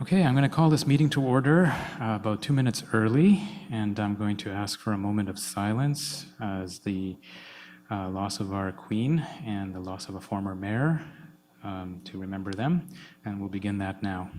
Okay, I'm going to call this meeting to order about 2 minutes early, and I'm going to ask for a moment of silence as the loss of our Queen and the loss of a former mayor, to remember them, and we'll begin that now.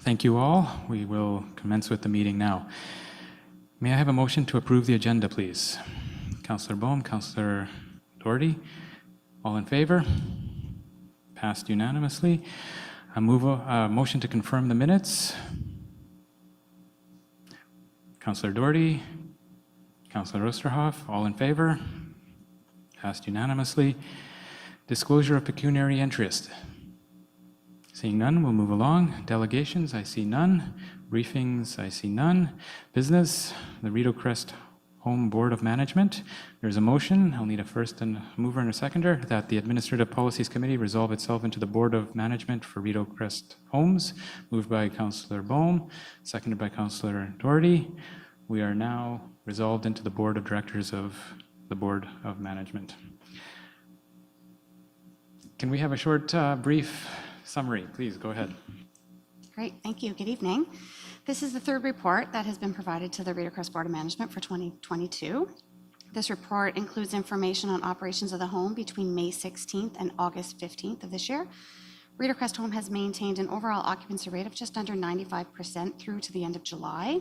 Thank you all. We will commence with the meeting now. May I have a motion to approve the agenda, please? Councillor Bohm, Councillor Doherty, all in favor? Passed unanimously. A motion to confirm the minutes. Councillor Doherty, Councillor Osterhoff, all in favor? Passed unanimously. Disclosure of pecuniary interest. Seeing none, we'll move along. Delegations, I see none. Briefings, I see none. Business, the Rideau Crest Home Board of Management. There's a motion, I'll need a first and mover and a seconder, that the Administrative Policies Committee resolve itself into the Board of Management for Rideau Crest Homes, moved by Councillor Bohm, seconded by Councillor Doherty. We are now resolved into the Board of Directors of the Board of Management. Can we have a short, brief summary? Please, go ahead. Great, thank you. Good evening. This is the third report that has been provided to the Rideau Crest Board of Management for 2022. This report includes information on operations of the home between May 16th and August 15th of this year. Rideau Crest Home has maintained an overall occupancy rate of just under 95% through to the end of July.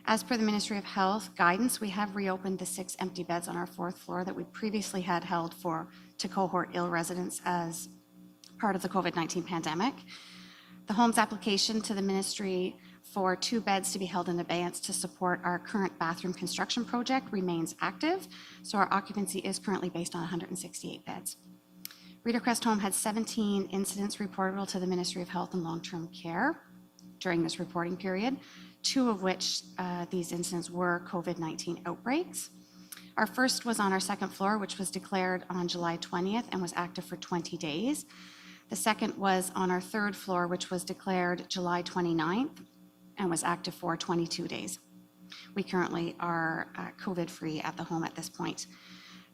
As per the Ministry of Health guidance, we have reopened the 6 empty beds on our 4th floor that we previously had held to cohort ill residents as part of the COVID-19 pandemic. The home's application to the ministry for 2 beds to be held in abeyance to support our current bathroom construction project remains active, so our occupancy is currently based on 168 beds. Rideau Crest Home had 17 incidents reportable to the Ministry of Health and Long-Term Care during this reporting period, 2 of which these incidents were COVID-19 outbreaks. Our first was on our 2nd floor, which was declared on July 20th and was active for 20 days. The second was on our 3rd floor, which was declared July 29th and was active for 22 days. We currently are COVID-free at the home at this point.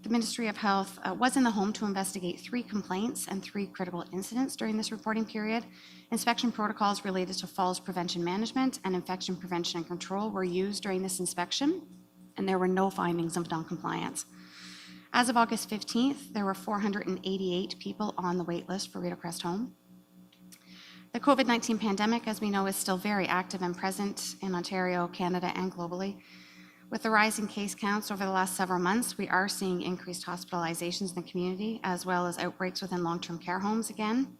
The Ministry of Health was in the home to investigate 3 complaints and 3 critical incidents during this reporting period. Inspection protocols related to falls prevention management and infection prevention and control were used during this inspection, and there were no findings of noncompliance. As of August 15th, there were 488 people on the wait list for Rideau Crest Home. The COVID-19 pandemic, as we know, is still very active and present in Ontario, Canada, and globally. With the rising case counts over the last several months, we are seeing increased hospitalizations in the community, as well as outbreaks within long-term care homes again.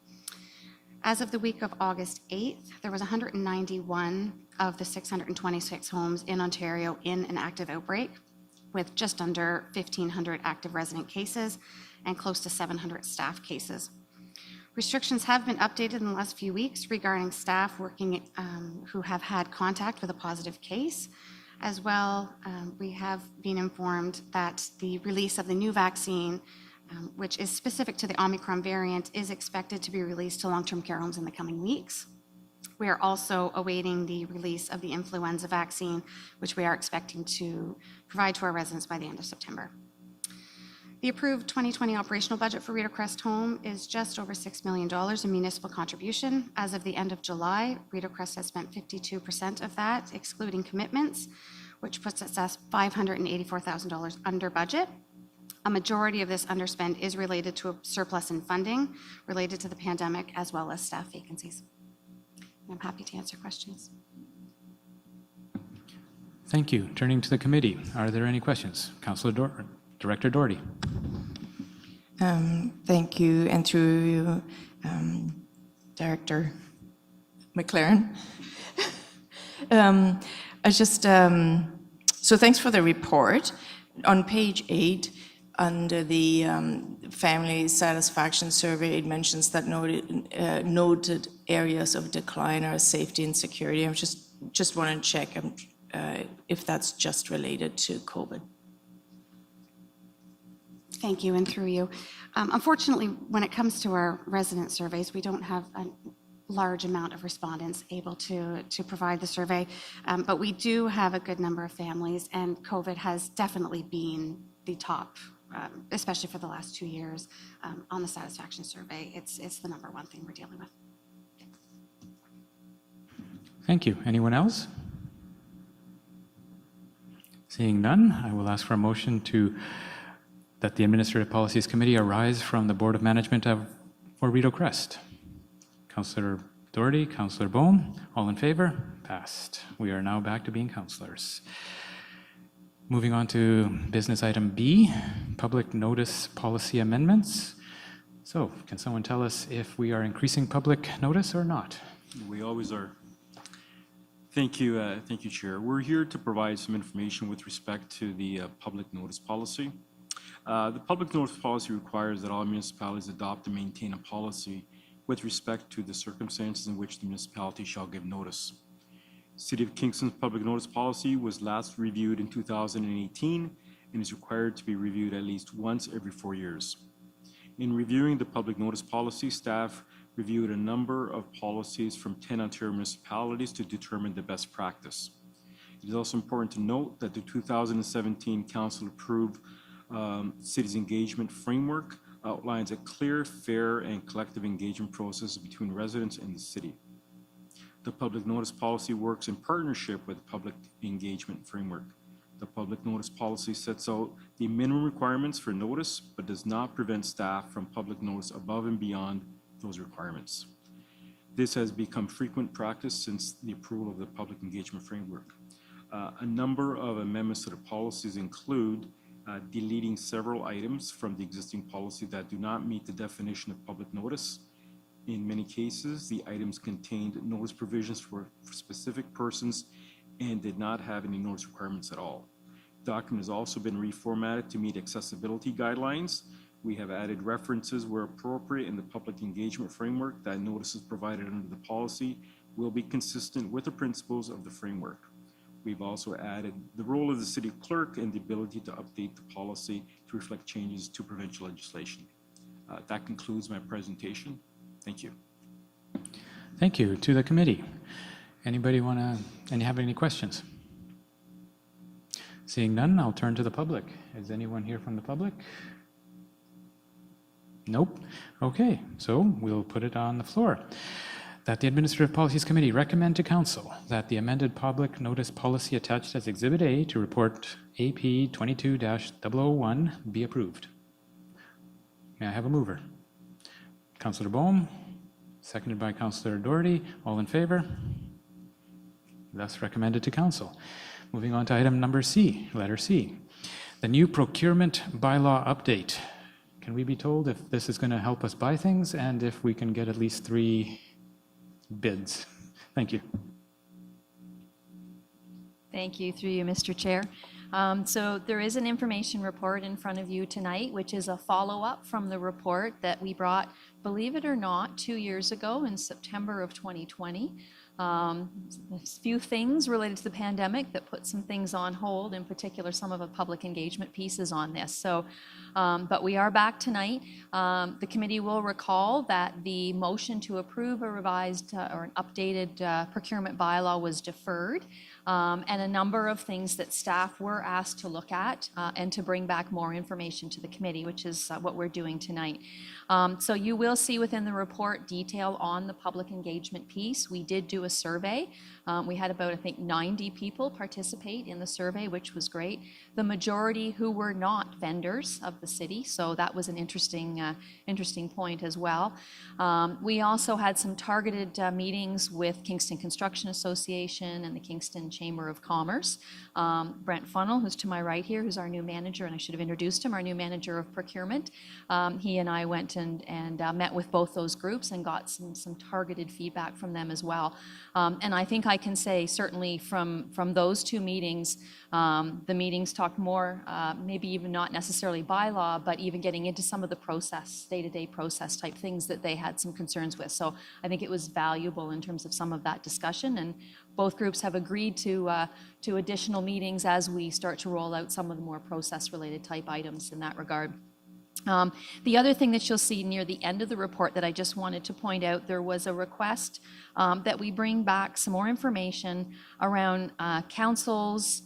As of the week of August 8th, there was 191 of the 626 homes in Ontario in an active outbreak, with just under 1,500 active resident cases and close to 700 staff cases. Restrictions have been updated in the last few weeks regarding staff working who have had contact with a positive case. As well, we have been informed that the release of the new vaccine, which is specific to the Omicron variant, is expected to be released to long-term care homes in the coming weeks. We are also awaiting the release of the influenza vaccine, which we are expecting to provide to our residents by the end of September. The approved 2020 operational budget for Rideau Crest Home is just over $6 million in municipal contribution. As of the end of July, Rideau Crest has spent 52% of that, excluding commitments, which puts us at $584,000 under budget. A majority of this underspend is related to a surplus in funding related to the pandemic, as well as staff vacancies. I'm happy to answer questions. Thank you. Turning to the committee, are there any questions? Councillor Director Doherty. Thank you, and through you, Director McLaren. So thanks for the report. On page 8, under the family satisfaction survey, it mentions that noted areas of decline are safety and security. I just want to check if that's just related to COVID. Thank you, and through you. Unfortunately, when it comes to our resident surveys, we don't have a large amount of respondents able to provide the survey, but we do have a good number of families, and COVID has definitely been the top, especially for the last 2 years, on the satisfaction survey. It's the number one thing we're dealing with. Thank you. Anyone else? Seeing none, I will ask for a motion that the Administrative Policies Committee arise from the Board of Management for Rideau Crest. Councillor Doherty, Councillor Bohm, all in favor? Passed. We are now back to being councillors. Moving on to business item B, public notice policy amendments. So, can someone tell us if we are increasing public notice or not? We always are. Thank you, Chair. We're here to provide some information with respect to the public notice policy. The public notice policy requires that all municipalities adopt and maintain a policy with respect to the circumstances in which the municipality shall give notice. City of Kingston's public notice policy was last reviewed in 2018 and is required to be reviewed at least once every 4 years. In reviewing the public notice policy, staff reviewed a number of policies from 10 Ontario municipalities to determine the best practice. It is also important to note that the 2017 Council approved City's engagement framework outlines a clear, fair, and collective engagement process between residents and the city. The public notice policy works in partnership with the public engagement framework. The public notice policy sets out the minimum requirements for notice, but does not prevent staff from public notice above and beyond those requirements. This has become frequent practice since the approval of the public engagement framework. A number of amendments to the policies include deleting several items from the existing policy that do not meet the definition of public notice. In many cases, the items contained notice provisions for specific persons and did not have any notice requirements at all. The document has also been reformatted to meet accessibility guidelines. We have added references where appropriate in the public engagement framework that notices provided under the policy will be consistent with the principles of the framework. We've also added the role of the city clerk and the ability to update the policy to reflect changes to provincial legislation. That concludes my presentation. Thank you. Thank you. To the committee. Anybody have any questions? Seeing none, I'll turn to the public. Is anyone here from the public? Nope. Okay, so we'll put it on the floor. That the Administrative Policies Committee recommend to Council that the amended public notice policy attached as Exhibit A to Report AP 22-001 be approved. May I have a mover? Councillor Bohm, seconded by Councillor Doherty. All in favor? Thus recommended to Council. Moving on to item number C, letter C. The new procurement bylaw update. Can we be told if this is going to help us buy things and if we can get at least 3 bids? Thank you. Thank you, through you, Mr. Chair. So there is an information report in front of you tonight, which is a follow-up from the report that we brought, believe it or not, 2 years ago in September of 2020. A few things related to the pandemic that put some things on hold, in particular some of the public engagement pieces on this. So, but we are back tonight. The committee will recall that the motion to approve a revised or an updated procurement bylaw was deferred, and a number of things that staff were asked to look at and to bring back more information to the committee, which is what we're doing tonight. So you will see within the report detail on the public engagement piece. We did do a survey We had about, I think, 90 people participate in the survey, which was great. The majority who were not vendors of the city, so that was an interesting point as well. We also had some targeted meetings with Kingston Construction Association and the Kingston Chamber of Commerce. Brent Funnell, who's to my right here, who's our new manager, and I should have introduced him, our new manager of procurement. He and I went and met with both those groups and got some targeted feedback from them as well. And I think I can say certainly from those two meetings, the meetings talked more, maybe even not necessarily bylaw, but even getting into some of the process, day-to-day process type things that they had some concerns with. So I think it was valuable in terms of some of that discussion, and both groups have agreed to additional meetings as we start to roll out some of the more process-related type items in that regard. The other thing that you'll see near the end of the report that I just wanted to point out, there was a request that we bring back some more information around council's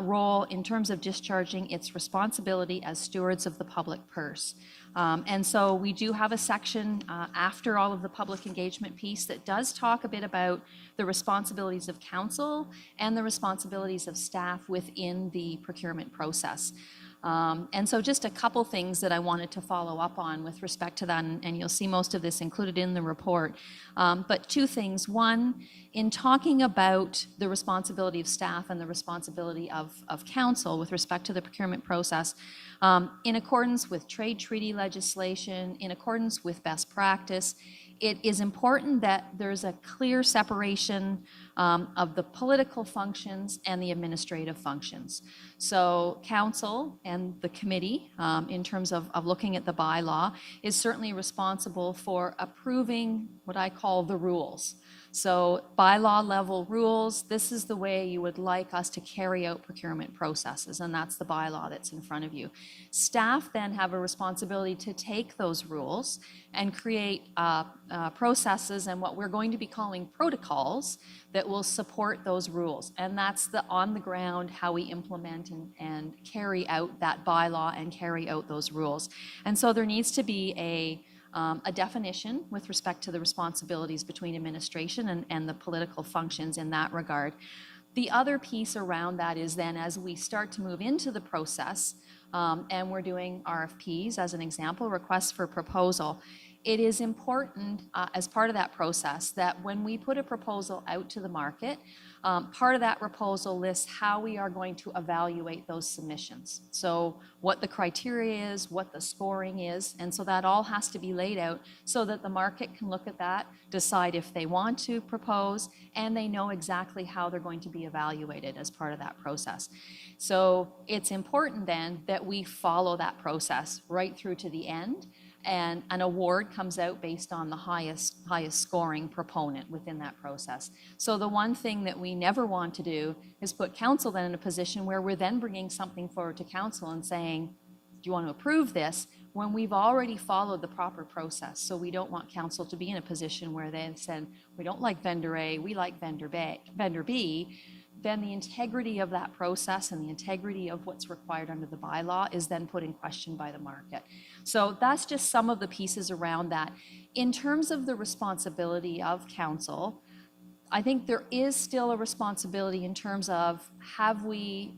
role in terms of discharging its responsibility as stewards of the public purse. And so we do have a section after all of the public engagement piece that does talk a bit about the responsibilities of council and the responsibilities of staff within the procurement process. And so just a couple things that I wanted to follow up on with respect to that, and you'll see most of this included in the report. But two things. One, in talking about the responsibility of staff and the responsibility of council with respect to the procurement process, in accordance with trade treaty legislation, in accordance with best practice, it is important that there's a clear separation of the political functions and the administrative functions. So council and the committee, in terms of looking at the bylaw, is certainly responsible for approving what I call the rules. So bylaw level rules, this is the way you would like us to carry out procurement processes, and that's the bylaw that's in front of you. Staff then have a responsibility to take those rules and create processes and what we're going to be calling protocols that will support those rules. And that's the on the ground, how we implement and carry out that bylaw and carry out those rules. And so there needs to be a definition with respect to the responsibilities between administration and the political functions in that regard. The other piece around that is then as we start to move into the process, and we're doing RFPs as an example, requests for proposal, it is important as part of that process that when we put a proposal out to the market, part of that proposal lists how we are going to evaluate those submissions. So what the criteria is, what the scoring is, and so that all has to be laid out so that the market can look at that, decide if they want to propose, and they know exactly how they're going to be evaluated as part of that process. So it's important then that we follow that process right through to the end, and an award comes out based on the highest scoring proponent within that process. So the one thing that we never want to do is put council then in a position where we're then bringing something forward to council and saying, do you want to approve this, when we've already followed the proper process. So we don't want council to be in a position where they said, we don't like vendor A, we like vendor B. Then the integrity of that process and the integrity of what's required under the bylaw is then put in question by the market. So that's just some of the pieces around that. In terms of the responsibility of council, I think there is still a responsibility in terms of have we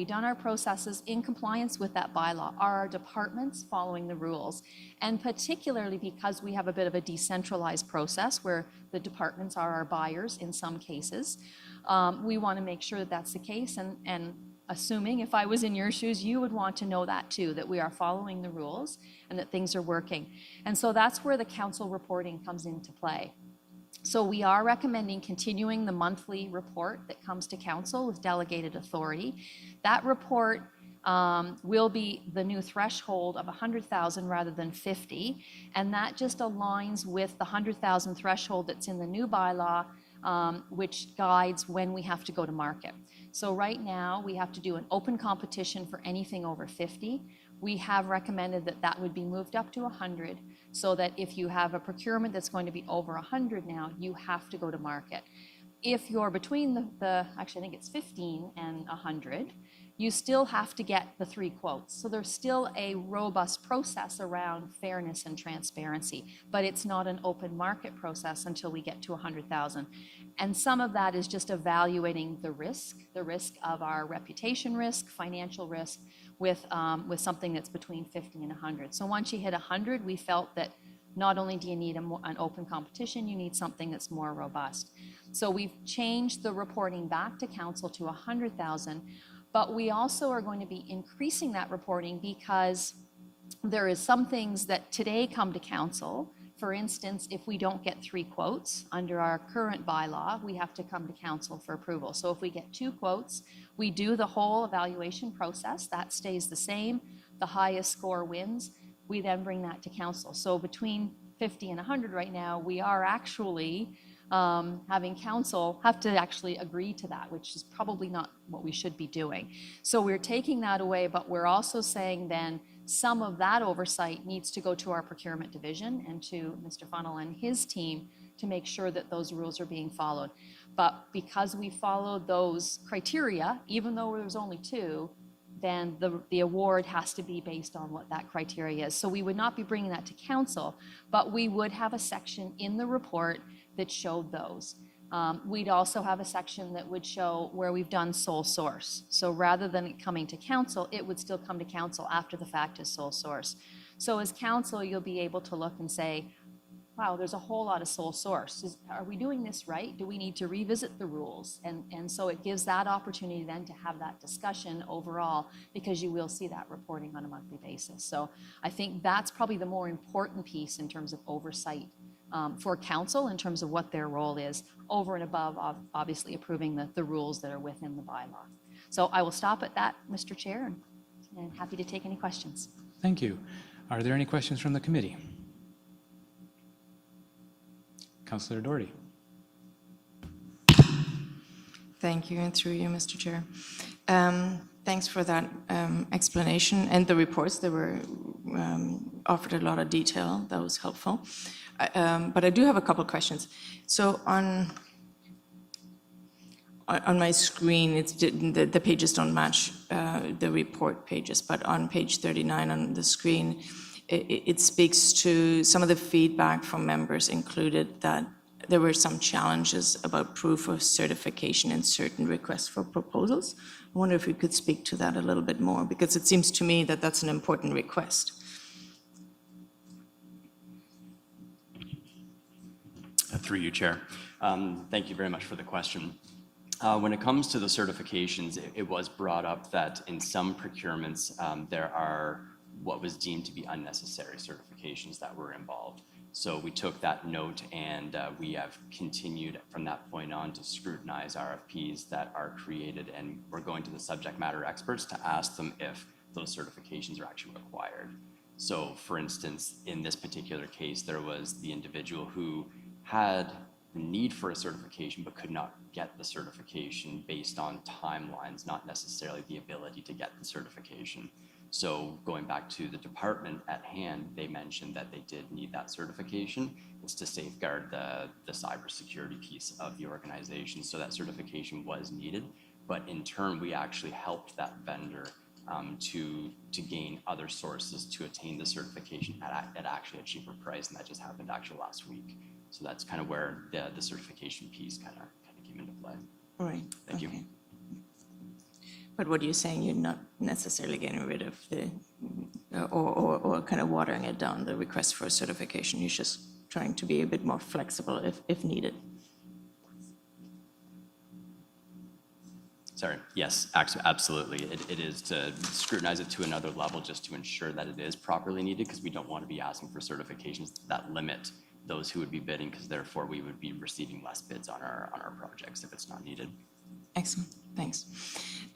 done our processes in compliance with that bylaw? Are our departments following the rules? And particularly because we have a bit of a decentralized process where the departments are our buyers in some cases, we want to make sure that that's the case. And assuming if I was in your shoes, you would want to know that too, that we are following the rules and that things are working. And so that's where the council reporting comes into play. So we are recommending continuing the monthly report that comes to council with delegated authority. That report will be the new threshold of 100,000 rather than 50, and that just aligns with the 100,000 threshold that's in the new bylaw, which guides when we have to go to market. So right now, we have to do an open competition for anything over 50. We have recommended that that would be moved up to 100, so that if you have a procurement that's going to be over 100 now, you have to go to market. if you're between actually I think it's 15 and 100, you still have to get the 3 quotes. So there's still a robust process around fairness and transparency, but it's not an open market process until we get to 100,000. And some of that is just evaluating the risk of our reputation risk, financial risk, with something that's between 50 and 100. So once you hit 100, we felt that not only do you need an open competition, you need something that's more robust. So we've changed the reporting back to council to 100,000, but we also are going to be increasing that reporting because there is some things that today come to council. For instance, if we don't get 3 quotes under our current bylaw, we have to come to council for approval. So if we get 2 quotes, we do the whole evaluation process. That stays the same. The highest score wins. We then bring that to council. So between 50 and 100 right now, we are actually having council have to actually agree to that, which is probably not what we should be doing. So we're taking that away, but we're also saying then some of that oversight needs to go to our procurement division and to Mr. Funnell and his team to make sure that those rules are being followed. But because we followed those criteria, even though there's only 2, then the award has to be based on what that criteria is. So we would not be bringing that to council, but we would have a section in the report that showed those. We'd also have a section that would show where we've done sole source. So rather than it coming to council, it would still come to council after the fact as sole source. So as council, you'll be able to look and say, wow, there's a whole lot of sole source. Are we doing this right? Do we need to revisit the rules? And so it gives that opportunity then to have that discussion overall, because you will see that reporting on a monthly basis. So I think that's probably the more important piece in terms of oversight for council in terms of what their role is, over and above obviously approving the rules that are within the bylaw. So I will stop at that, Mr. Chair, and happy to take any questions. Thank you. Are there any questions from the committee? Councillor Doherty. Thank you, and through you, Mr. Chair. Thanks for that explanation and the reports. They were offered a lot of detail. That was helpful. But I do have a couple of questions. So on my screen, the pages don't match the report pages, but on page 39 on the screen, it speaks to some of the feedback from members included that there were some challenges about proof of certification in certain requests for proposals. I wonder if you could speak to that a little bit more, because it seems to me that that's an important request. Through you, Chair. Thank you very much for the question. When it comes to the certifications, it was brought up that in some procurements, there are what was deemed to be unnecessary certifications that were involved. So we took that note, and we have continued from that point on to scrutinize RFPs that are created, and we're going to the subject matter experts to ask them if those certifications are actually required. So for instance, in this particular case, there was the individual who had the need for a certification but could not get the certification based on timelines, not necessarily the ability to get the certification. So going back to the department at hand, they mentioned that they did need that certification. It's to safeguard the cybersecurity piece of the organization. So that certification was needed, but in turn, we actually helped that vendor to gain other sources to attain the certification at actually a cheaper price, and that just happened actually last week. So that's kind of where the certification piece kind of came into play. All right. Thank okay. you. But what you're saying, you're not necessarily getting rid of the, or kind of watering it down, the request for certification. You're just trying to be a bit more flexible if needed. Sorry, yes, absolutely. It is to scrutinize it to another level just to ensure that it is properly needed, because we don't want to be asking for certifications that limit those who would be bidding, because therefore we would be receiving less bids on our projects if it's not needed. Excellent, thanks.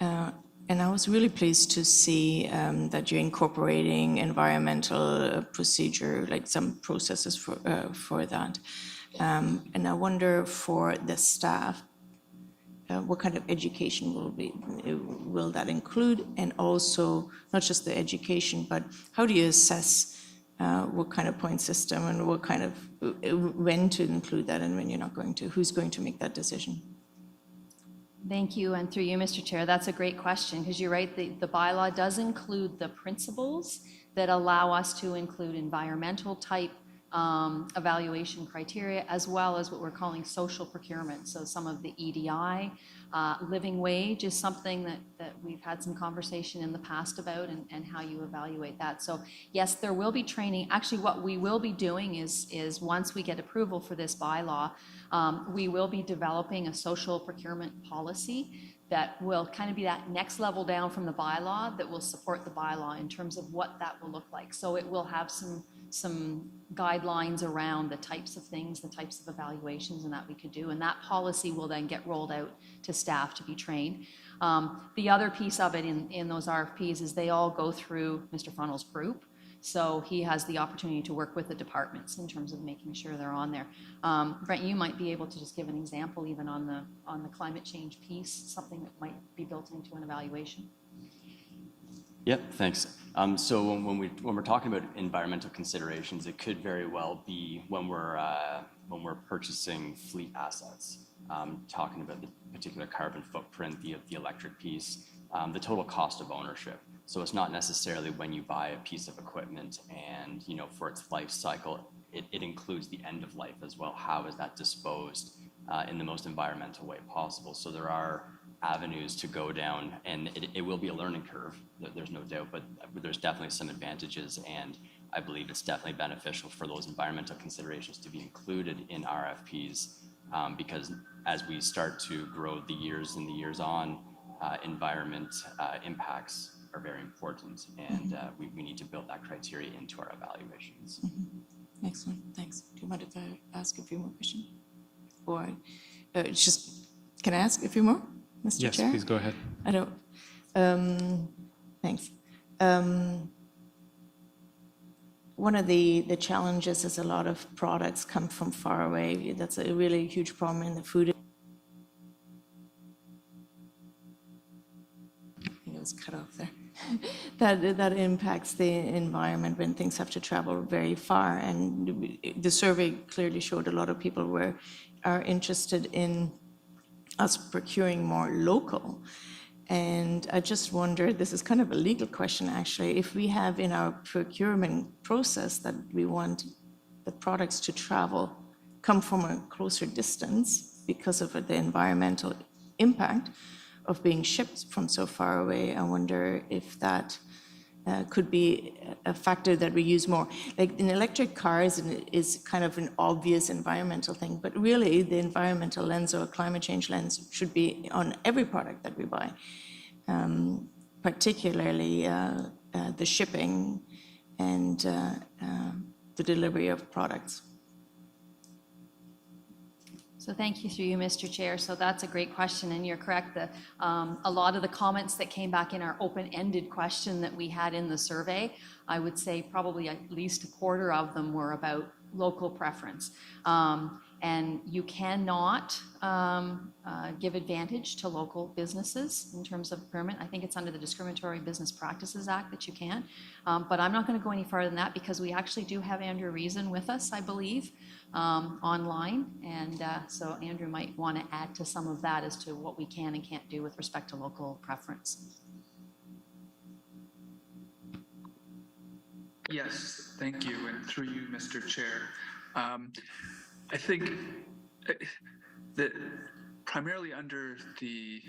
And I was really pleased to see that you're incorporating environmental procedure, like some processes for that. And I wonder for the staff, what kind of education will that include? And also, not just the education, but how do you assess what kind of point system and what kind of, when to include that and when you're not going to? Who's going to make that decision? Thank you, and through you, Mr. Chair, that's a great question, because you're right, the bylaw does include the principles that allow us to include environmental type evaluation criteria, as well as what we're calling social procurement. So some of the EDI, living wage is something that we've had some conversation in the past about, and how you evaluate that. So yes, there will be training. Actually, what we will be doing is once we get approval for this bylaw, we will be developing a social procurement policy that will kind of be that next level down from the bylaw that will support the bylaw in terms of what that will look like. So it will have some guidelines around the types of things, the types of evaluations and that we could do. And that policy will then get rolled out to staff to be trained. The other piece of it in those RFPs is they all go through Mr. Funnell's group. So he has the opportunity to work with the departments in terms of making sure they're on there. Brent, you might be able to just give an example even on the climate change piece, something that might be built into an evaluation. Yep, thanks. So when we're talking about environmental considerations, it could very well be when we're purchasing fleet assets, talking about the particular carbon footprint, the electric piece, the total cost of ownership. So it's not necessarily when you buy a piece of equipment and, for its life cycle, it includes the end of life as well. How is that disposed in the most environmental way possible? So there are avenues to go down, and it will be a learning curve, there's no doubt, but there's definitely some advantages, and I believe it's definitely beneficial for those environmental considerations to be included in RFPs, because as we start to grow the years on, environment impacts are very important, and we need to build that criteria into our evaluations. Excellent, thanks. Do you mind if I ask a few more questions? Or can I ask a few more, Mr. Yes, Chair? please go ahead. I don't, thanks. One of the challenges is a lot of products come from far away. That's a really huge problem in the food. I think it was cut off there. That impacts the environment when things have to travel very far. And the survey clearly showed a lot of people are interested in us procuring more local. And I just wonder, this is kind of a legal question actually, if we have in our procurement process that we want the products to come from a closer distance because of the environmental impact of being shipped from so far away, I wonder if that could be a factor that we use more. Like in electric cars is kind of an obvious environmental thing, but really the environmental lens or climate change lens should be on every product that we buy, particularly the shipping and the delivery of products. So thank you through you, Mr. Chair. So that's a great question, and you're correct that a lot of the comments that came back in our open-ended question that we had in the survey, I would say probably at least a quarter of them were about local preference. And you cannot give advantage to local businesses in terms of procurement. I think it's under the Discriminatory Business Practices Act that you can. But I'm not going to go any farther than that because we actually do have Andrew Reason with us, I believe, online. And so Andrew might want to add to some of that as to what we can and can't do with respect to local preference. Yes, thank you, and through you, Mr. Chair. I think that primarily under the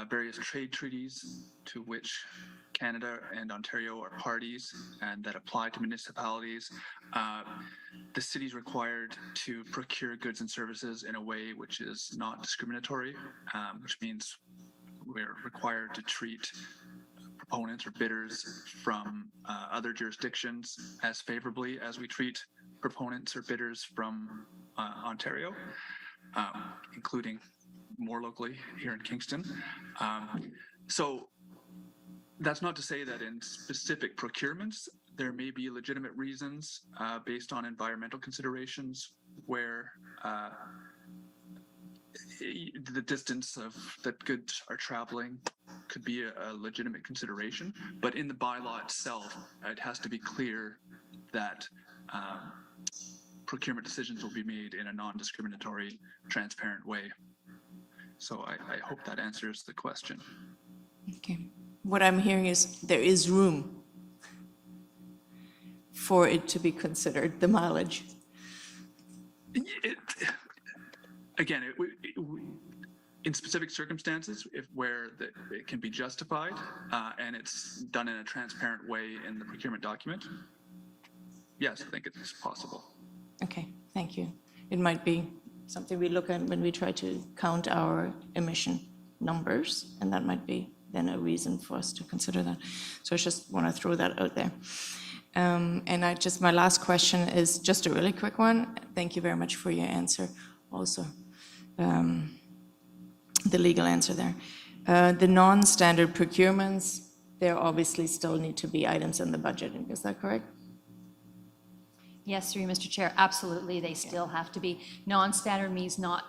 various trade treaties to which Canada and Ontario are parties and that apply to municipalities, the city is required to procure goods and services in a way which is not discriminatory, which means we're required to treat proponents or bidders from other jurisdictions as favorably as we treat proponents or bidders from Ontario, including more locally here in Kingston. So that's not to say that in specific procurements, there may be legitimate reasons based on environmental considerations where the distance that goods are traveling could be a legitimate consideration, but in the bylaw itself, it has to be clear that procurement decisions will be made in a non-discriminatory, transparent way. So I hope that answers the question. Okay. What I'm hearing is there is room for it to be considered, the mileage. It, again, in specific circumstances, where it can be justified and it's done in a transparent way in the procurement document, yes, I think it's possible. Okay, thank you. It might be something we look at when we try to count our emission numbers, and that might be then a reason for us to consider that. So I just want to throw that out there. And my last question is just a really quick one. Thank you very much for your answer also, the legal answer there. The non-standard procurements, there obviously still need to be items in the budget, is that correct? Yes, through you, Mr. Chair, absolutely. They still have to be. Non-standard means not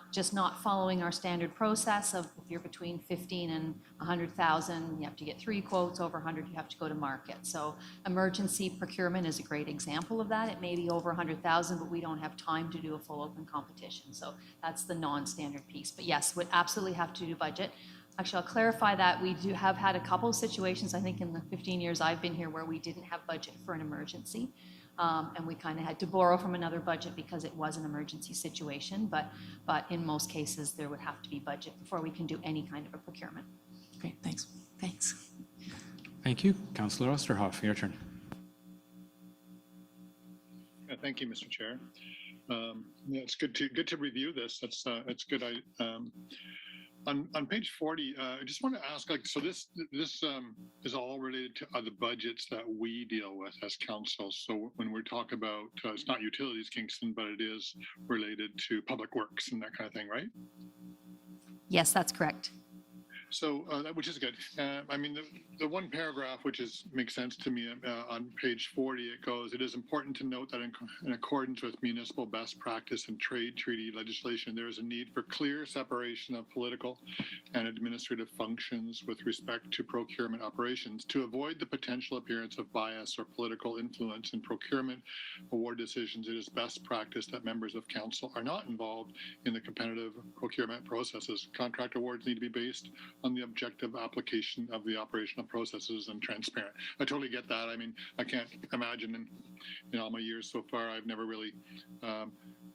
following our standard process of if you're between 15 and 100,000, you have to get 3 quotes. Over 100, you have to go to market. So emergency procurement is a great example of that. It may be over 100,000, but we don't have time to do a full open competition. So that's the non-standard piece. But yes, would absolutely have to do budget. Actually, I'll clarify that. We have had a couple of situations, I think in the 15 years I've been here, where we didn't have budget for an emergency. And we kind of had to borrow from another budget because it was an emergency situation. But in most cases, there would have to be budget before we can do any kind of a procurement. Great, thanks. Thanks. Thank you. Councillor Osterhoff, your turn. Thank you, Mr. Chair. It's good to review this. That's good. On page 40, I just want to ask, so this is all related to other budgets that we deal with as council. So when we're talking about, it's not utilities, Kingston, but it is related to public works and that kind of thing, right? Yes, that's correct. So which is good. I mean, the one paragraph, which makes sense to me on page 40, it goes, it is important to note that in accordance with municipal best practice and trade treaty legislation, there is a need for clear separation of political and administrative functions with respect to procurement operations to avoid the potential appearance of bias or political influence in procurement award decisions. It is best practice that members of council are not involved in the competitive procurement processes. Contract awards need to be based on the objective application of the operational processes and transparent. I totally get that. I mean, I can't imagine in all my years so far, I've never really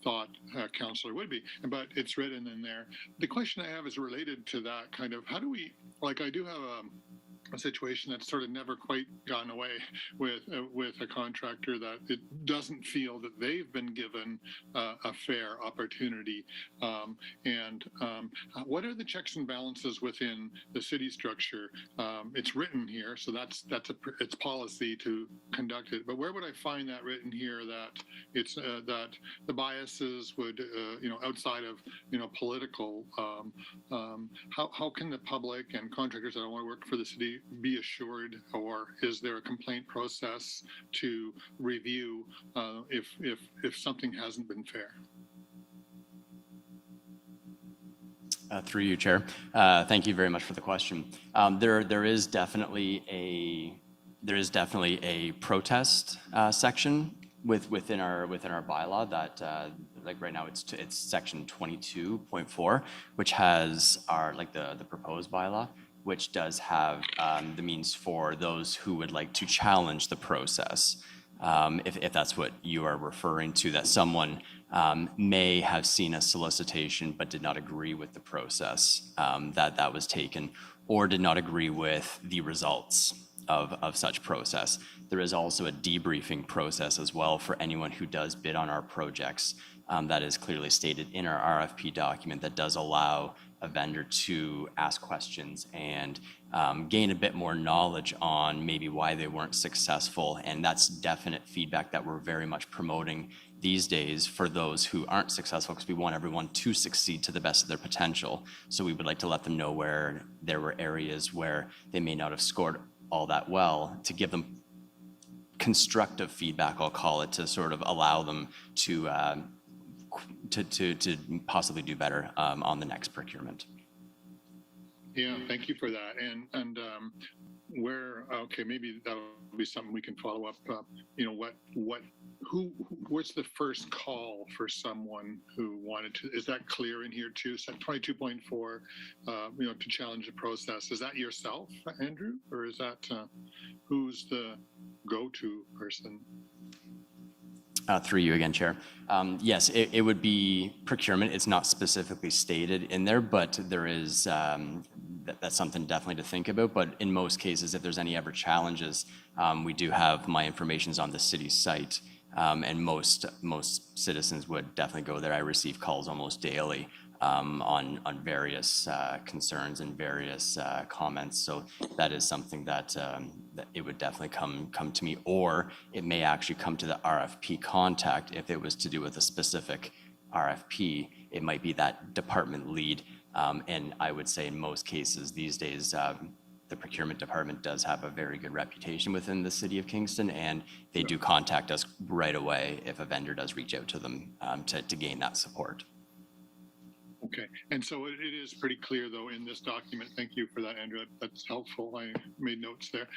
thought a counselor would be, but it's written in there. The question I have is related to that kind of, how do we, like I do have a situation that's sort of never quite gone away with a contractor that it doesn't feel that they've been given a fair opportunity. What are the checks and balances within the city structure? It's written here, so it's policy to conduct it. But where would I find that written here that it's that the biases would outside of political? How can the public and contractors that want to work for the city be assured, or is there a complaint process to review if something hasn't been fair? Through you, Chair. Thank you very much for the question. There is definitely a protest section within our bylaw that like right now it's section 22.4, which has the proposed bylaw, which does have the means for those who would like to challenge the process. If that's what you are referring to, that someone may have seen a solicitation but did not agree with the process that was taken, or did not agree with the results of such process. There is also a debriefing process as well for anyone who does bid on our projects. That is clearly stated in our RFP document that does allow a vendor to ask questions and gain a bit more knowledge on maybe why they weren't successful. And that's definite feedback that we're very much promoting these days for those who aren't successful, because we want everyone to succeed to the best of their potential. So we would like to let them know where there were areas where they may not have scored all that well, to give them constructive feedback, I'll call it, to sort of allow them to possibly do better on the next procurement. Yeah, thank you for that. And where, okay, maybe that'll be something we can follow up. what's the first call for someone who wanted to, is that clear in here too? So 22.4, to challenge the process. Is that yourself, Andrew? Or is that, who's the go-to person? Through you again, Chair. Yes, it would be procurement. It's not specifically stated in there, but there is, that's something definitely to think about. But in most cases, if there's any ever challenges, we do have my information's on the city site. And most citizens would definitely go there. I receive calls almost daily on various concerns and various comments. So that is something that it would definitely come to me, or it may actually come to the RFP contact if it was to do with a specific RFP. It might be that department lead, and I would say in most cases these days, the procurement department does have a very good reputation within the city of Kingston, and they do contact us right away if a vendor does reach out to them to gain that support. Okay, and so it is pretty clear though in this document, thank you for that, Andrew, that's helpful, I made notes there.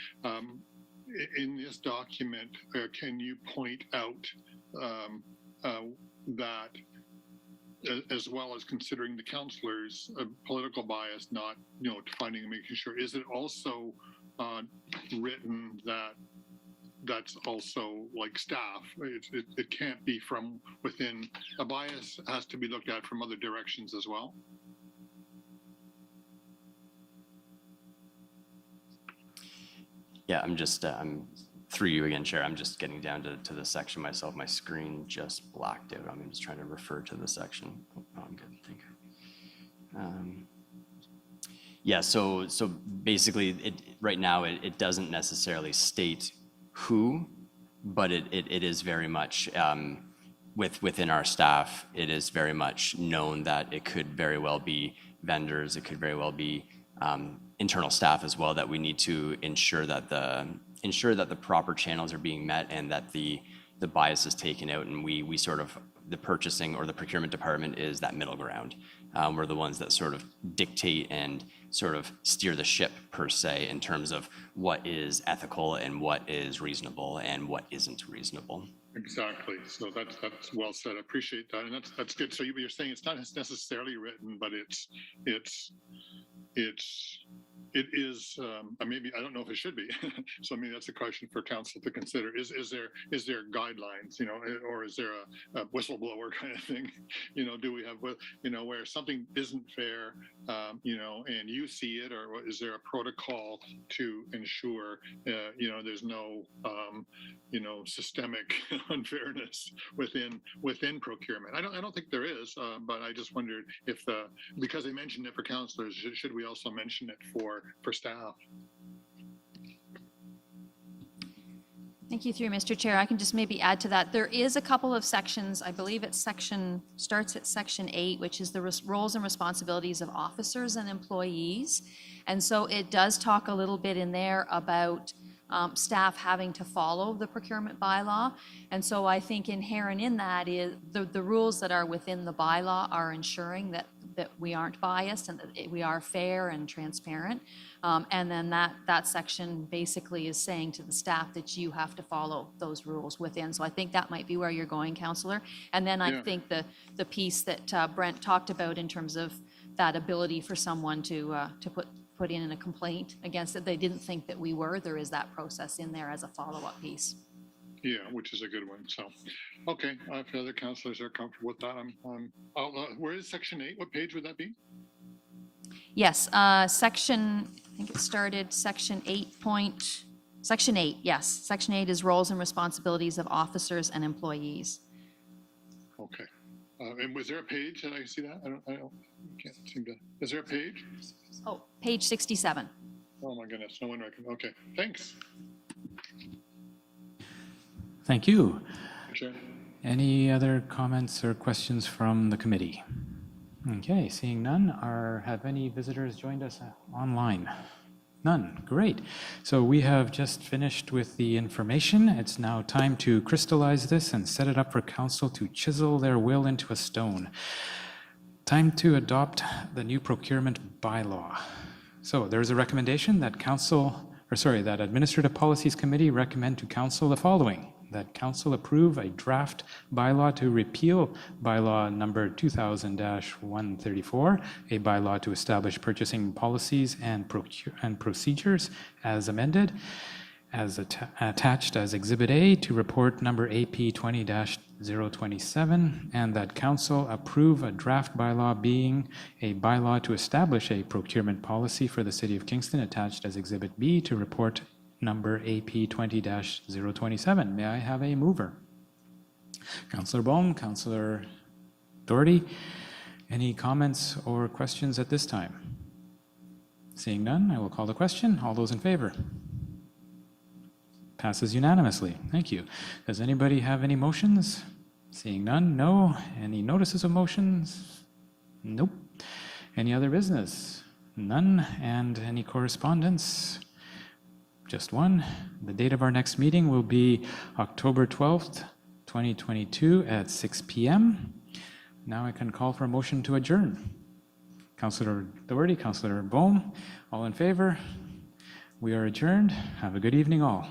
In this document, can you point out that as well as considering the councillors' political bias, not, finding and making sure, is it also written that that's also like staff? It can't be from within. A bias has to be looked at from other directions as well. Yeah, I'm through you again, Chair. I'm just getting down to the section myself. My screen just blacked out. I'm just trying to refer to the section. Oh, I'm good, thank you. Yeah, so basically, right now, it doesn't necessarily state who, but it is very much, within our staff, it is very much known that it could very well be vendors, it could very well be internal staff as well, that we need to ensure that the proper channels are being met and that the bias is taken out, and we sort of, the purchasing or the procurement department is that middle ground. We're the ones that sort of dictate and sort of steer the ship per se in terms of what is ethical and what is reasonable and what isn't reasonable. Exactly. So that's well said. I appreciate that, and that's good. So you're saying it's not necessarily written, but it is, maybe, I don't know if it should be. So maybe that's a question for council to consider. Is there guidelines, or is there a whistleblower kind of thing? Do we have, where something isn't fair, and you see it, or is there a protocol to ensure, there's no, systemic unfairness within procurement? I don't think there is, but I just wondered if because they mentioned it for councillors, should we also mention it for staff? Thank you, through you, Mr. Chair. I can just maybe add to that. There is a couple of sections, I believe starts at section 8, which is the roles and responsibilities of officers and employees. And so it does talk a little bit in there about staff having to follow the procurement bylaw. And so I think inherent in that is the rules that are within the bylaw are ensuring that we aren't biased and that we are fair and transparent. And then that section basically is saying to the staff that you have to follow those rules within. So I think that might be where you're going, Councillor. And then I think the piece that Brent talked about in terms of that ability for someone to put in a complaint against it, they didn't think that we were. There is that process in there as a follow-up piece. Yeah, which is a good one. So, okay, if the other councillors are comfortable with that, where is section 8? What page would that be? Yes, section, I think it started section 8, yes. Section 8 is roles and responsibilities of officers and employees. Okay. And was there a page? Did I see that? I can't seem to. Is there a page? Oh, page 67. Oh my goodness, no one recognized. Okay, thanks. Thank you. Sure. Any other comments or questions from the committee? Okay, seeing none, have any visitors joined us online? None, great. So we have just finished with the information. It's now time to crystallize this and set it up for council to chisel their will into a stone. Time to adopt the new procurement bylaw. So there's a recommendation that council that Administrative Policies Committee recommend to Council the following: that Council approve a draft bylaw to repeal bylaw number 2000-134, a bylaw to establish purchasing policies and procedures as amended, as attached as Exhibit A to report number AP 20-027, and that Council approve a draft bylaw being a bylaw to establish a procurement policy for the City of Kingston attached as Exhibit B to report number AP 20-027. May I have a mover? Councillor Bohm, Councillor Doherty, any comments or questions at this time? Seeing none, I will call the question. All those in favor? Passes unanimously. Thank you. Does anybody have any motions? Seeing none, no. Any notices of motions? Nope. Any other business? None. And any correspondence? Just one. The date of our next meeting will be October 12th, 2022 at 6 p.m. Now I can call for a motion to adjourn. Councillor Doherty, Councillor Bohm, all in favor? We are adjourned. Have a good evening all.